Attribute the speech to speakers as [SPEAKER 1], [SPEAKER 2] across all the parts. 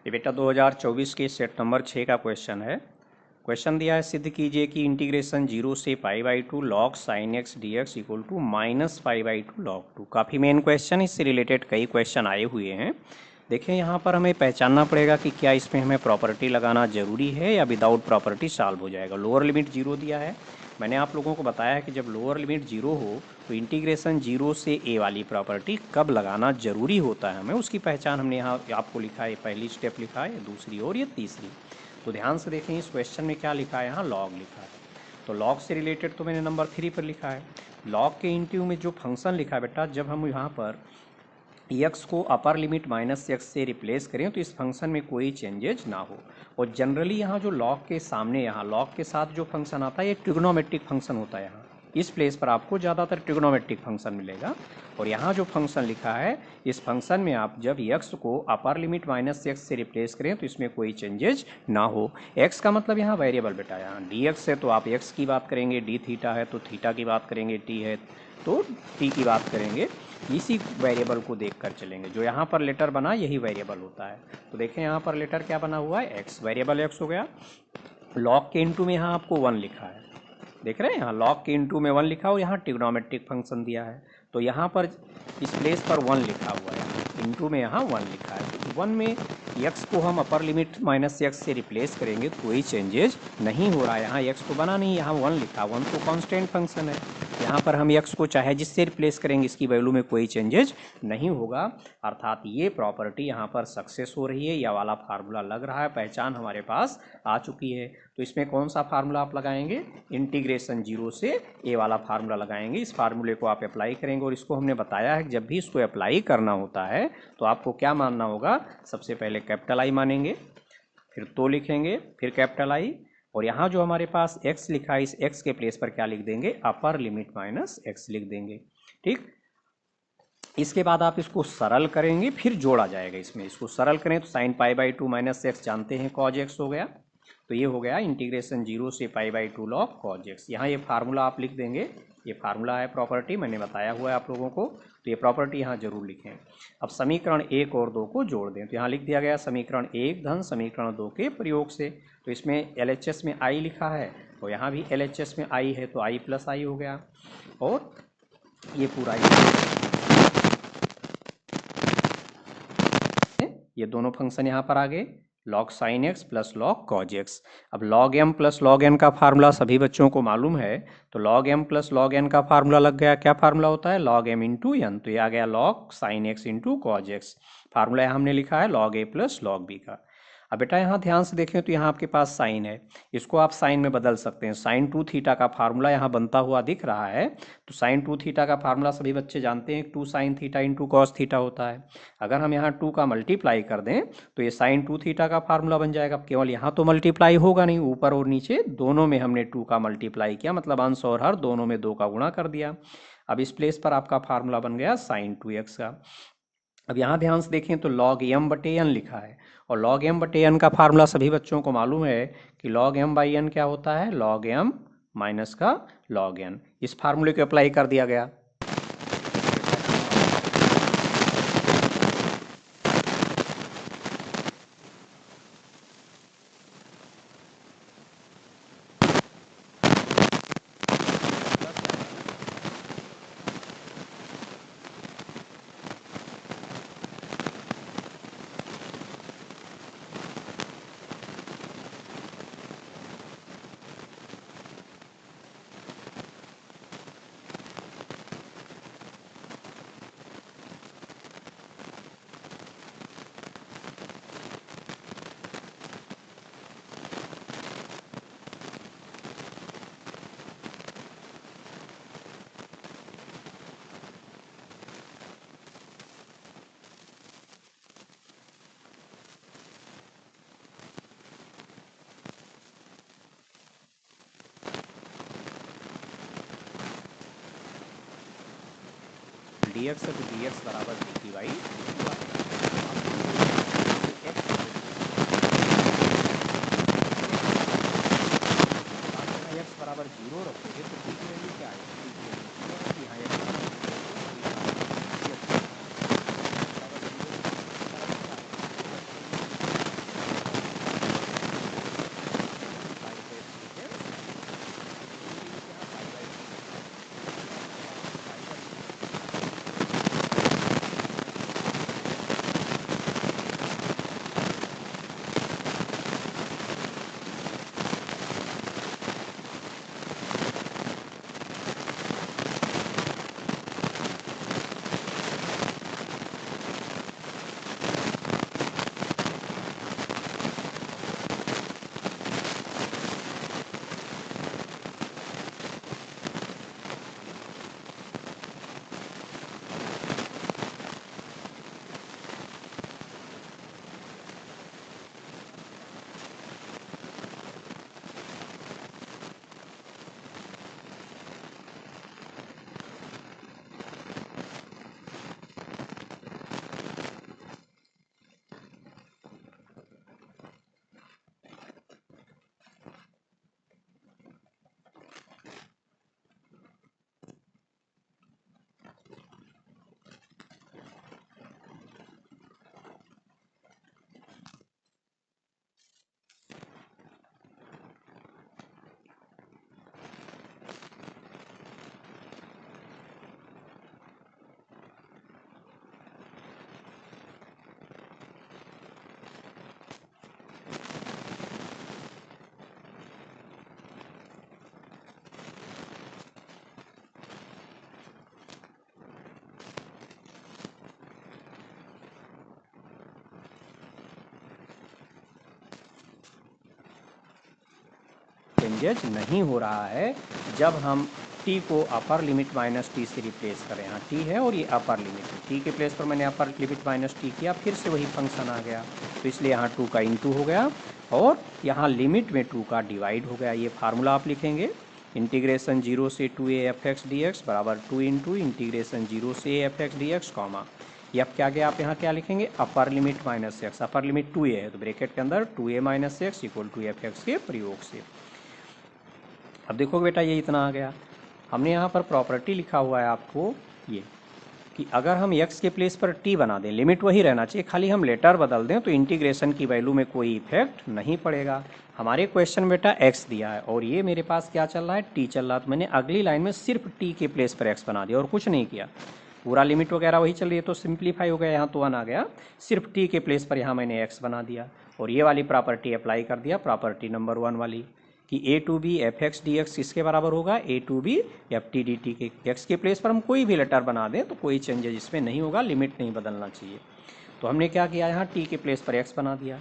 [SPEAKER 1] ये बेटा 2024 के सेट नंबर 6 का क्वेश्चन है। क्वेश्चन दिया है, सिद्ध कीजिए कि इंटीग्रेशन 0 से π/2 log sin x dx equal to -π/2 log 2। काफ़ी मेन क्वेश्चन, इससे रिलेटेड कई क्वेश्चन आए हुए हैं। देखिए यहाँ पर हमें पहचानना पड़ेगा कि क्या इसमें हमें प्रॉपर्टी लगाना जरूरी है या विदाउट प्रॉपर्टी सॉल्व हो जाएगा। लोअर लिमिट 0 दिया है। मैंने आप लोगों को बताया है कि जब लोअर लिमिट 0 हो तो इंटीग्रेशन 0 से a वाली प्रॉपर्टी कब लगाना जरूरी होता है हमें, उसकी पहचान हमने यहाँ आपको लिखा है। पहली स्टेप लिखा है, दूसरी और ये तीसरी। तो ध्यान से देखें, इस क्वेश्चन में क्या लिखा है, यहाँ लॉग लिखा है। तो लॉग से रिलेटेड तो मैंने नंबर 3 पर लिखा है। लॉग के इंटू में जो फंक्शन लिखा है बेटा, जब हम यहाँ पर x को अपर लिमिट -x से रिप्लेस करें तो इस फंक्शन में कोई चेंजेज ना हो। और जनरली यहाँ जो लॉग के सामने, यहाँ लॉग के साथ जो फंक्शन आता है ये ट्रिग्नोमेट्रिक फंक्शन होता है। यहाँ इस प्लेस पर आपको ज़्यादातर ट्रिग्नोमेट्रिक फंक्शन मिलेगा। और यहाँ जो फंक्शन लिखा है, इस फंक्शन में आप जब x को अपर लिमिट -x से रिप्लेस करें तो इसमें कोई चेंजेज ना हो। x का मतलब यहाँ वेरिएबल बेटा, यहाँ dx है तो आप x की बात करेंगे, d थीटा है तो थीटा की बात करेंगे, t है तो t की बात करेंगे। इसी वेरिएबल को देखकर चलेंगे। जो यहाँ पर लेटर बना यही वेरिएबल होता है। तो देखें यहाँ पर लेटर क्या बना हुआ है, x, वेरिएबल x हो गया। लॉग के इनटू में यहाँ आपको 1 लिखा है, देख रहे हैं, यहाँ लॉग के इनटू में 1 लिखा और यहाँ ट्रिग्नोमेट्रिक फंक्शन दिया है तो यहाँ पर इस प्लेस पर 1 लिखा हुआ है, इनटू में यहाँ 1 लिखा है। तो 1 में x को हम अपर लिमिट -x से रिप्लेस करेंगे तो कोई चेंजेज नहीं हो रहा है। यहाँ x तो बना नहीं, यहाँ 1 लिखा, 1 तो कांस्टेंट फंक्शन है। यहाँ पर हम x को चाहे जिससे रिप्लेस करेंगे इसकी वैल्यू में कोई चेंजेज नहीं होगा। अर्थात ये प्रॉपर्टी यहाँ पर सक्सेस हो रही है, यह वाला फार्मूला लग रहा है, पहचान हमारे पास आ चुकी है। तो इसमें कौन सा फार्मूला आप लगाएंगे, इंटीग्रेशन 0 से a वाला फार्मूला लगाएंगे। इस फार्मूले को आप अप्लाई करेंगे और इसको हमने बताया है कि जब भी इसको अप्लाई करना होता है तो आपको क्या मानना होगा, सबसे पहले कैपिटल I मानेंगे, फिर तो लिखेंगे, फिर कैपिटल I, और यहाँ जो हमारे पास x लिखा है इस x के प्लेस पर क्या लिख देंगे, अपर लिमिट -x लिख देंगे। ठीक, इसके बाद आप इसको सरल करेंगे, फिर जोड़ा जाएगा इसमें। इसको सरल करें तो sin π/2 -x जानते हैं cos x हो गया। तो ये हो गया इंटीग्रेशन 0 से π/2 log cos x। यहाँ ये फार्मूला आप लिख देंगे, ये फार्मूला है, प्रॉपर्टी मैंने बताया हुआ है आप लोगों को, तो ये प्रॉपर्टी यहाँ जरूर लिखें। अब समीकरण 1 और 2 को जोड़ दें तो यहाँ लिख दिया गया समीकरण 1 धन समीकरण 2 के प्रयोग से। तो इसमें LHS में I लिखा है तो यहाँ भी LHS में I है तो I + I हो गया। और ये पूरा ये दोनों फंक्शन यहाँ पर आ गए, log sin x plus log cos x। अब log m plus log n का फार्मूला सभी बच्चों को मालूम है, तो log m plus log n का फार्मूला लग गया। क्या फार्मूला होता है, log m इंटू n। तो ये आ गया log sin x into cos x। Formula हमने लिखा है log a plus log b का। अब बेटा यहाँ ध्यान से देखें तो यहाँ आपके पास साइन है, इसको आप साइन में बदल सकते हैं। साइन 2 थीटा का फार्मूला यहाँ बनता हुआ दिख रहा है। तो साइन 2 थीटा का फार्मूला सभी बच्चे जानते हैं, 2 sin theta into cos theta होता है। अगर हम यहाँ 2 का मल्टीप्लाई कर दें तो ये साइन 2 थीटा का फार्मूला बन जाएगा। केवल यहाँ तो मल्टीप्लाई होगा नहीं, ऊपर और नीचे दोनों में हमने 2 का मल्टीप्लाई किया, मतलब अंश और हर दोनों में 2 का गुणा कर दिया। अब इस प्लेस पर आपका फार्मूला बन गया साइन 2x का। अब यहाँ ध्यान से देखें तो log m/n लिखा है, और log m/n का फार्मूला सभी बच्चों को मालूम है कि log m/n क्या होता है, log m माइनस का log n। इस फार्मूले को अप्लाई कर दिया गया। dx है तो dx बराबर dy, x बराबर 0 रखोगे तो t की वैल्यू क्या आएगी, यहाँ चेंजेज नहीं हो रहा है जब हम t को अपर लिमिट माइनस टी से रिप्लेस करें। यहाँ t है और ये अपर लिमिट है, t के प्लेस पर मैंने अपर लिमिट माइनस टी किया, फिर से वही फंक्शन आ गया, तो इसलिए यहाँ 2 का इंटू हो गया और यहाँ लिमिट में 2 का डिवाइड हो गया। ये फार्मूला आप लिखेंगे, इंटीग्रेशन 0 से 2a fx dx बराबर 2 इंटू इंटीग्रेशन 0 से a fx dx कॉमा ये अब क्या गया, आप यहाँ क्या लिखेंगे, upper limit minus x, upper limit 2a है तो ब्रैकेट के अंदर 2a minus x equal to fx के प्रयोग से। अब देखोगे बेटा ये इतना आ गया। हमने यहाँ पर प्रॉपर्टी लिखा हुआ है आपको ये कि अगर हम x के प्लेस पर t बना दें, लिमिट वही रहना चाहिए, खाली हम लेटर बदल दें तो इंटीग्रेशन की वैल्यू में कोई इफेक्ट नहीं पड़ेगा। हमारे क्वेश्चन बेटा x दिया है और ये मेरे पास क्या चल रहा है, t चल रहा है, तो मैंने अगली लाइन में सिर्फ t के प्लेस पर x बना दिया और कुछ नहीं किया। पूरा लिमिट वगैरह वही चल रही है तो सिंप्लीफाई हो गया, यहाँ तो 1 आ गया, सिर्फ t के प्लेस पर यहाँ मैंने x बना दिया और ये वाली प्रॉपर्टी अप्लाई कर दिया, प्रॉपर्टी नंबर 1 वाली कि a to b f x d x किसके बराबर होगा, a to b f t d t के। x के प्लेस पर हम कोई भी लेटर बना दें तो कोई चेंजेज इसमें नहीं होगा, लिमिट नहीं बदलना चाहिए। तो हमने क्या किया, यहाँ t के प्लेस पर x बना दिया,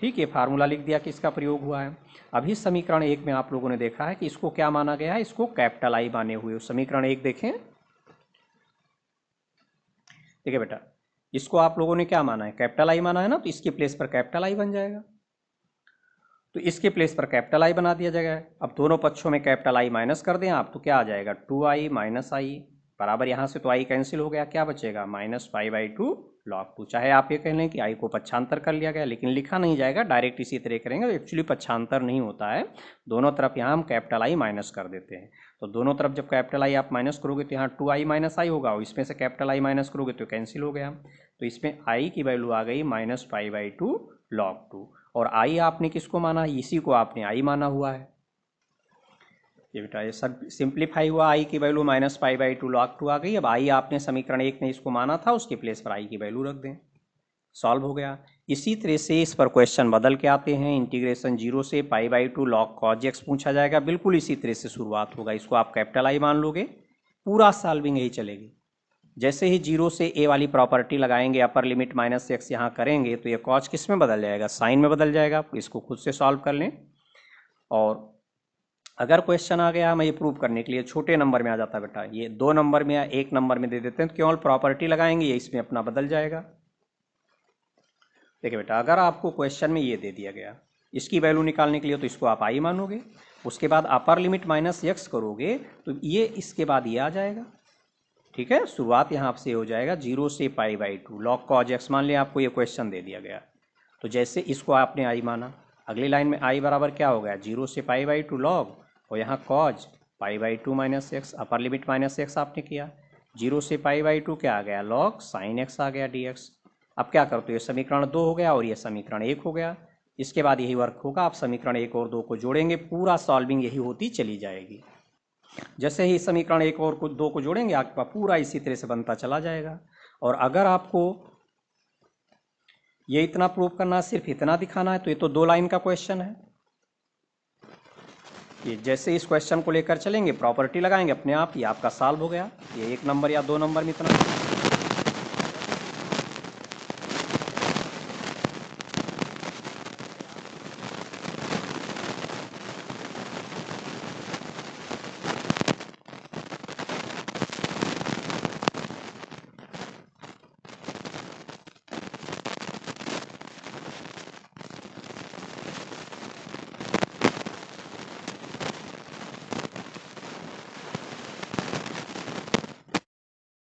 [SPEAKER 1] ठीक है, फार्मूला लिख दिया कि इसका प्रयोग हुआ है। अभी समीकरण 1 में आप लोगों ने देखा है कि इसको क्या माना गया है, इसको कैपिटल आई माने हुए। समीकरण 1 देखें, ठीक है बेटा, इसको आप लोगों ने क्या माना है, कैपिटल आई माना है ना, तो इसके प्लेस पर कैपिटल आई बन जाएगा, तो इसके प्लेस पर कैपिटल आई बना दिया जाएगा। अब दोनों पक्षों में कैपिटल आई माइनस कर दें आप तो क्या आ जाएगा, 2i माइनस आई बराबर, यहाँ से तो आई कैंसिल हो गया, क्या बचेगा माइनस पाई बाई 2 लॉग 2। चाहे आप ये कह लें कि आई को पक्षांतर कर लिया गया, लेकिन लिखा नहीं जाएगा, डायरेक्ट इसी तरह करेंगे तो एक्चुअली पक्षांतर नहीं होता है, दोनों तरफ यहाँ हम कैपिटल आई माइनस कर देते हैं। तो दोनों तरफ जब कैपिटल आई आप माइनस करोगे तो यहाँ 2i माइनस आई होगा और इसमें से कैपिटल आई माइनस करोगे तो कैंसिल हो गया, तो इसमें आई की वैल्यू आ गई माइनस पाई बाई 2 लॉग 2। और आई आपने किसको माना, इसी को आपने आई माना हुआ है। ये बेटा ये सब सिंप्लीफाई हुआ, आई की value minus pi by 2 log 2 आ गई। अब आई आपने समीकरण 1 में इसको माना था, उसके प्लेस पर आई की वैल्यू रख दें, सॉल्व हो गया। इसी तरह से इस पर क्वेश्चन बदल के आते हैं, इंटीग्रेशन 0 से pi by 2 log cos x पूछा जाएगा, बिल्कुल इसी तरह से शुरुआत होगा, इसको आप कैपिटल आई मान लोगे, पूरा सॉल्विंग यही चलेगी। जैसे ही 0 से a वाली प्रॉपर्टी लगाएंगे, अपर लिमिट माइनस एक्स यहाँ करेंगे तो ये कॉज किस में बदल जाएगा, साइन में बदल जाएगा। इसको खुद से सॉल्व कर लें और अगर क्वेश्चन आ गया, मैं ये प्रूव करने के लिए छोटे नंबर में आ जाता है बेटा, ये 2 नंबर में या 1 नंबर में दे देते हैं तो केवल प्रॉपर्टी लगाएंगे, ये इसमें अपना बदल जाएगा। देखिए बेटा, अगर आपको क्वेश्चन में ये दे दिया गया, इसकी वैल्यू निकालने के लिए तो इसको आप आई मानोगे, उसके बाद अपर लिमिट माइनस एक्स करोगे तो ये इसके बाद ये आ जाएगा, ठीक है। शुरुआत यहाँ से हो जाएगा 0 से pi by 2 log cos x, मान लिया आपको ये क्वेश्चन दे दिया गया, तो जैसे इसको आपने आई माना, अगली लाइन में आई बराबर क्या हो गया, 0 से पाई बाई 2 लॉग और यहाँ cause pi by 2 minus x, upper limit minus x आपने किया, 0 से पाई बाई 2 क्या आ गया, लॉग साइन एक्स आ गया डी एक्स। अब क्या करते हो, ये समीकरण 2 हो गया और ये समीकरण 1 हो गया, इसके बाद यही वर्क होगा, आप समीकरण 1 और 2 को जोड़ेंगे, पूरा सॉल्विंग यही होती चली जाएगी। जैसे ही समीकरण 1 और 2 को जोड़ेंगे आपके पास पूरा इसी तरह से बनता चला जाएगा। और अगर आपको ये इतना प्रूव करना है, सिर्फ इतना दिखाना है, तो ये तो 2 लाइन का क्वेश्चन है। ये जैसे इस क्वेश्चन को लेकर चलेंगे, प्रॉपर्टी लगाएंगे, अपने आप ये आपका सॉल्व हो गया, ये 1 नंबर या 2 नंबर में इतना